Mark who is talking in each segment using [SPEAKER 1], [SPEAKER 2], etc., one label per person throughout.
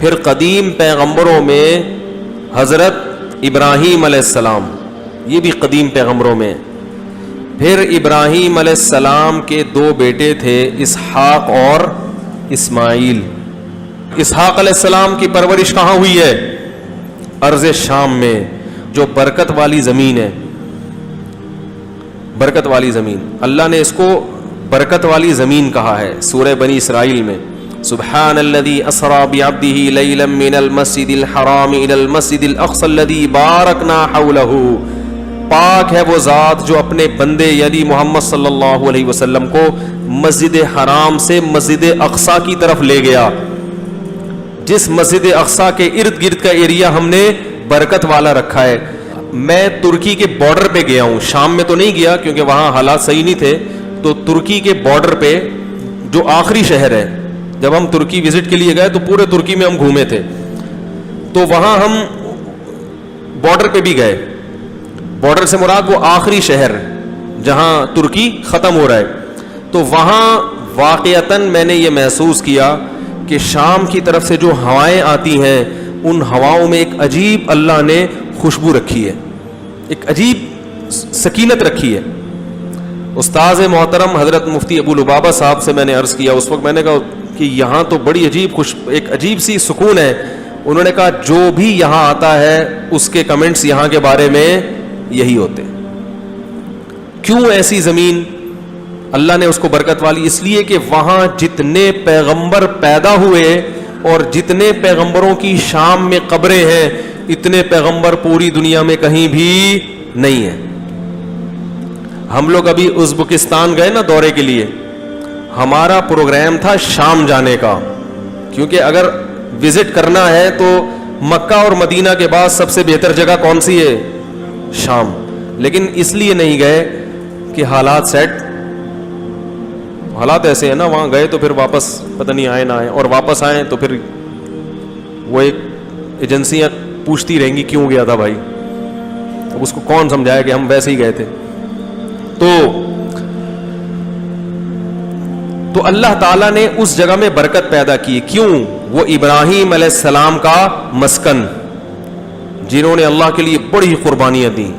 [SPEAKER 1] پھر قدیم پیغمبروں میں حضرت ابراہیم علیہ السلام، یہ بھی قدیم پیغمبروں میں. پھر ابراہیم علیہ السلام کے 2 بیٹے تھے، اسحاق اور اسماعیل. اسحاق علیہ السلام کی پرورش کہاں ہوئی ہے؟ ارض شام میں، جو برکت والی زمین ہے. برکت والی زمین، اللہ نے اس کو برکت والی زمین کہا ہے سورہ بنی اسرائیل میں. سبحان الذی اسری بعبدہ لیلا من المسجد الحرام الی المسجد الاقصی الذی بارکنا حولہ. پاک ہے وہ ذات جو اپنے بندے یعنی محمد صلی اللہ علیہ وسلم کو مسجد حرام سے مسجد اقصی کی طرف لے گیا. جس مسجد اقصی کے ارد گرد کا ایریا ہم نے برکت والا رکھا ہے. میں ترکی کے بارڈر پہ گیا ہوں، شام میں تو نہیں گیا کیونکہ وہاں حالات صحیح نہیں تھے. تو ترکی کے بارڈر پہ جو آخری شہر ہے، جب ہم ترکی وزٹ کے لیے گئے تو پورے ترکی میں ہم گھومے تھے. تو وہاں ہم بارڈر پہ بھی گئے. بارڈر سے مراد وہ آخری شہر جہاں ترکی ختم ہو رہا ہے. تو وہاں واقعتاً میں نے یہ محسوس کیا کہ شام کی طرف سے جو ہوائیں آتی ہیں، ان ہواؤں میں ایک عجیب اللہ نے خوشبو رکھی ہے، ایک عجیب سکینت رکھی ہے. استاذ محترم حضرت مفتی ابو لبابہ صاحب سے میں نے عرض کیا، اس وقت میں نے کہا کہ یہاں تو بڑی ایک عجیب سی سکون ہے. انہوں نے کہا جو بھی یہاں آتا ہے اس کے کمنٹس یہاں کے بارے میں یہی ہوتے. کیوں ایسی زمین اللہ نے اس کو برکت والی؟ اس لیے کہ وہاں جتنے پیغمبر پیدا ہوئے اور جتنے پیغمبروں کی شام میں قبریں ہیں، اتنے پیغمبر پوری دنیا میں کہیں بھی نہیں ہیں. ہم لوگ ابھی ازبکستان گئے نا دورے کے لیے، ہمارا پروگرام تھا شام جانے کا، کیونکہ اگر وزٹ کرنا ہے تو مکہ اور مدینہ کے بعد سب سے بہتر جگہ کون سی ہے؟ شام. لیکن اس لیے نہیں گئے کہ حالات ایسے ہیں نا، وہاں گئے تو پھر واپس پتہ نہیں آئے نہ آئے، اور واپس آئیں تو پھر وہ ایک ایجنسیاں پوچھتی رہیں گی کیوں گیا تھا بھائی. اب اس کو کون سمجھایا کہ ہم ویسے ہی گئے تھے. تو اللہ تعالیٰ نے اس جگہ میں برکت پیدا کی. کیوں؟ وہ ابراہیم علیہ السلام کا مسکن، جنہوں نے اللہ کے لیے بڑی قربانیاں دیں،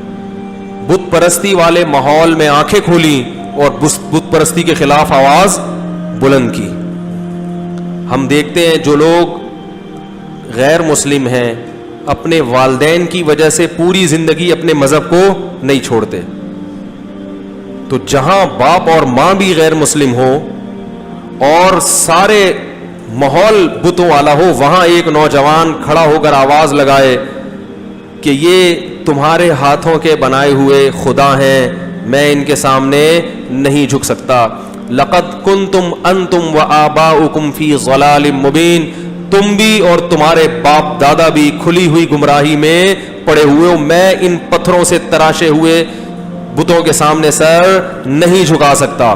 [SPEAKER 1] بت پرستی والے ماحول میں آنکھیں کھولی اور بت پرستی کے خلاف آواز بلند کی. ہم دیکھتے ہیں جو لوگ غیر مسلم ہیں، اپنے والدین کی وجہ سے پوری زندگی اپنے مذہب کو نہیں چھوڑتے. تو جہاں باپ اور ماں بھی غیر مسلم ہو اور سارے ماحول بتوں والا ہو، وہاں ایک نوجوان کھڑا ہو کر آواز لگائے کہ یہ تمہارے ہاتھوں کے بنائے ہوئے خدا ہیں، میں ان کے سامنے نہیں جھک سکتا. لقد کنتم انتم وآباؤکم فی ضلال مبین، تم بھی اور تمہارے باپ دادا بھی کھلی ہوئی گمراہی میں پڑے ہوئے ہو، میں ان پتھروں سے تراشے ہوئے بتوں کے سامنے سر نہیں جھکا سکتا.